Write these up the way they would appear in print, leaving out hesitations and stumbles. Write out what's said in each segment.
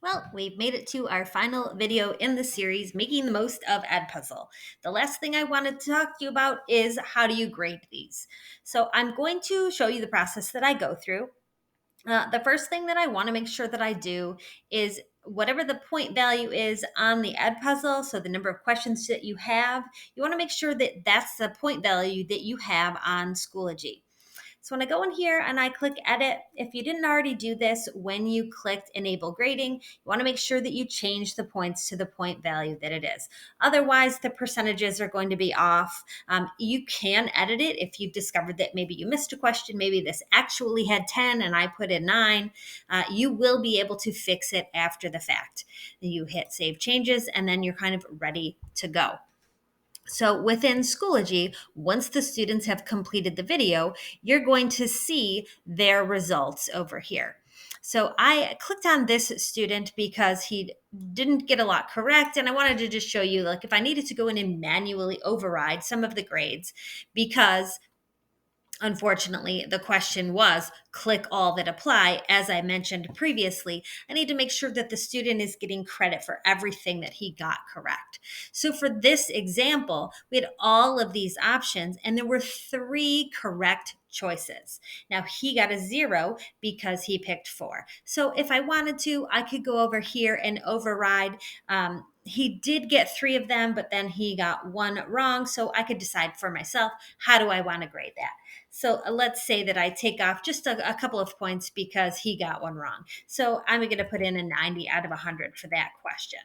Well, we've made it to our final video in the series, Making the Most of EdPuzzle. The last thing I wanted to talk to you about is how do you grade these? So I'm going to show you the process that I go through. The first thing that I want to make sure that I do is whatever the point value is on the EdPuzzle, so the number of questions that you have, you want to make sure that that's the point value that you have on Schoology. So when I go in here and I click edit, if you didn't already do this when you clicked enable grading, you want to make sure that you change the points to the point value that it is. Otherwise, the percentages are going to be off. You can edit it if you've discovered that maybe you missed a question, maybe this actually had 10 and I put in 9. You will be able to fix it after the fact. You hit save changes and then you're kind of ready to go. So within Schoology, once the students have completed the video, you're going to see their results over here. So I clicked on this student because he didn't get a lot correct. And I wanted to just show you, like, if I needed to go in and manually override some of the grades, because unfortunately, the question was click all that apply. As I mentioned previously, I need to make sure that the student is getting credit for everything that he got correct. So for this example, we had all of these options and there were 3 correct choices. Now he got a 0 because he picked 4. So if I wanted to, I could go over here and override. He did get 3 of them, but then he got 1 wrong. So I could decide for myself, how do I want to grade that? So let's say that I take off just a couple of points because he got 1 wrong. So I'm going to put in a 90 out of 100 for that question.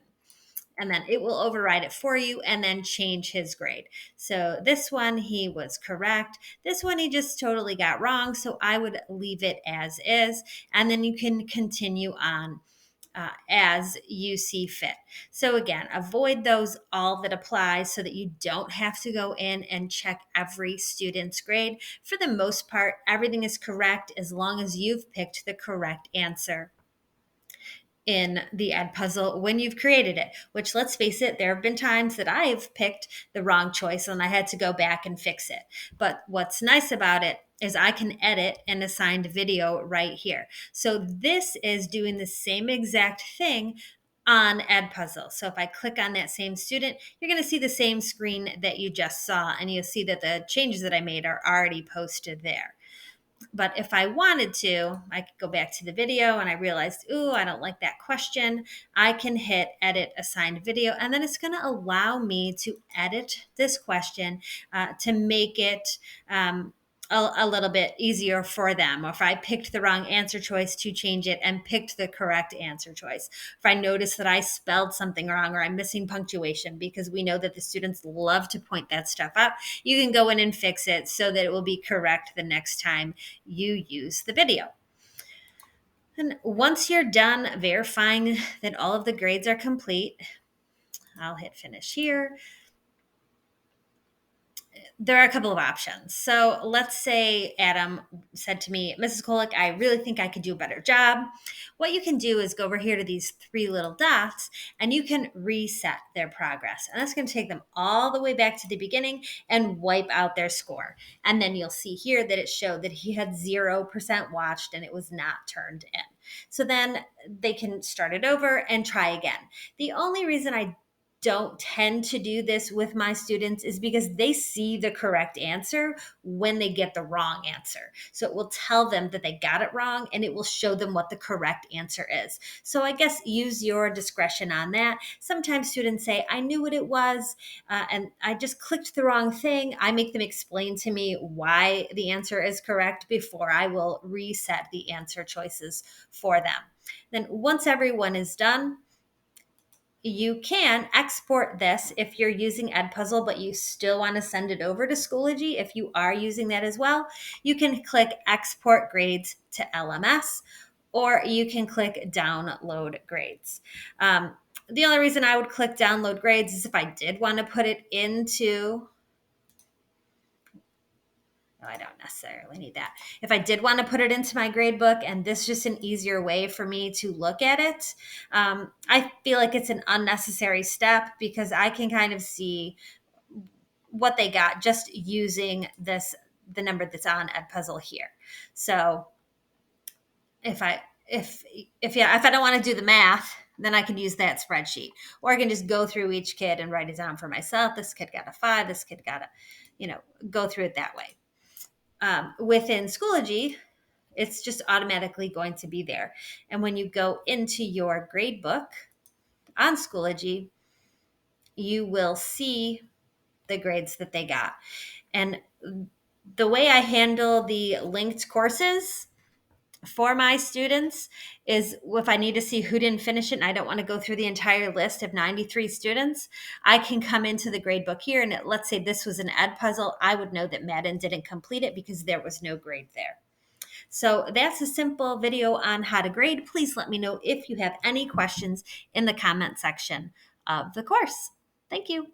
And then it will override it for you and then change his grade. So this one, he was correct. This one, he just totally got wrong. So I would leave it as is. And then you can continue on as you see fit. So again, avoid those all that apply so that you don't have to go in and check every student's grade. For the most part, everything is correct as long as you've picked the correct answer in the EdPuzzle when you've created it, which, let's face it, there have been times that I've picked the wrong choice and I had to go back and fix it. But what's nice about it is I can edit an assigned video right here. So this is doing the same exact thing on EdPuzzle. So if I click on that same student, you're going to see the same screen that you just saw, and you'll see that the changes that I made are already posted there. But if I wanted to, I could go back to the video and I realized, ooh, I don't like that question. I can hit edit assigned video, and then it's going to allow me to edit this question to make it a little bit easier for them. Or if I picked the wrong answer choice, to change it and picked the correct answer choice. If I notice that I spelled something wrong or I'm missing punctuation, because we know that the students love to point that stuff out, you can go in and fix it so that it will be correct the next time you use the video. And once you're done verifying that all of the grades are complete, I'll hit finish here. There are a couple of options. So let's say Adam said to me, Mrs. Kolick, I really think I could do a better job. What you can do is go over here to these 3 little dots and you can reset their progress. And that's going to take them all the way back to the beginning and wipe out their score. And then you'll see here that it showed that he had 0% watched and it was not turned in. So then they can start it over and try again. The only reason I don't tend to do this with my students is because they see the correct answer when they get the wrong answer. So it will tell them that they got it wrong and it will show them what the correct answer is. So I guess use your discretion on that. Sometimes students say, I knew what it was and I just clicked the wrong thing. I make them explain to me why the answer is correct before I will reset the answer choices for them. Then once everyone is done, you can export this if you're using EdPuzzle, but you still want to send it over to Schoology. If you are using that as well, you can click Export Grades to LMS, or you can click Download Grades. The only reason I would click Download Grades is if I did want to put it into... No, I don't necessarily need that. If I did want to put it into my grade book, and this is just an easier way for me to look at it, I feel like it's an unnecessary step because I can kind of see what they got just using the number that's on EdPuzzle here. So if I don't want to do the math, then I can use that spreadsheet. Or I can just go through each kid and write it down for myself. This kid got a 5, this kid got a, go through it that way. Within Schoology, it's just automatically going to be there. And when you go into your grade book on Schoology, you will see the grades that they got. And the way I handle the linked courses for my students is if I need to see who didn't finish it and I don't want to go through the entire list of 93 students, I can come into the grade book here and let's say this was an EdPuzzle, I would know that Madden didn't complete it because there was no grade there. So that's a simple video on how to grade. Please let me know if you have any questions in the comment section of the course. Thank you.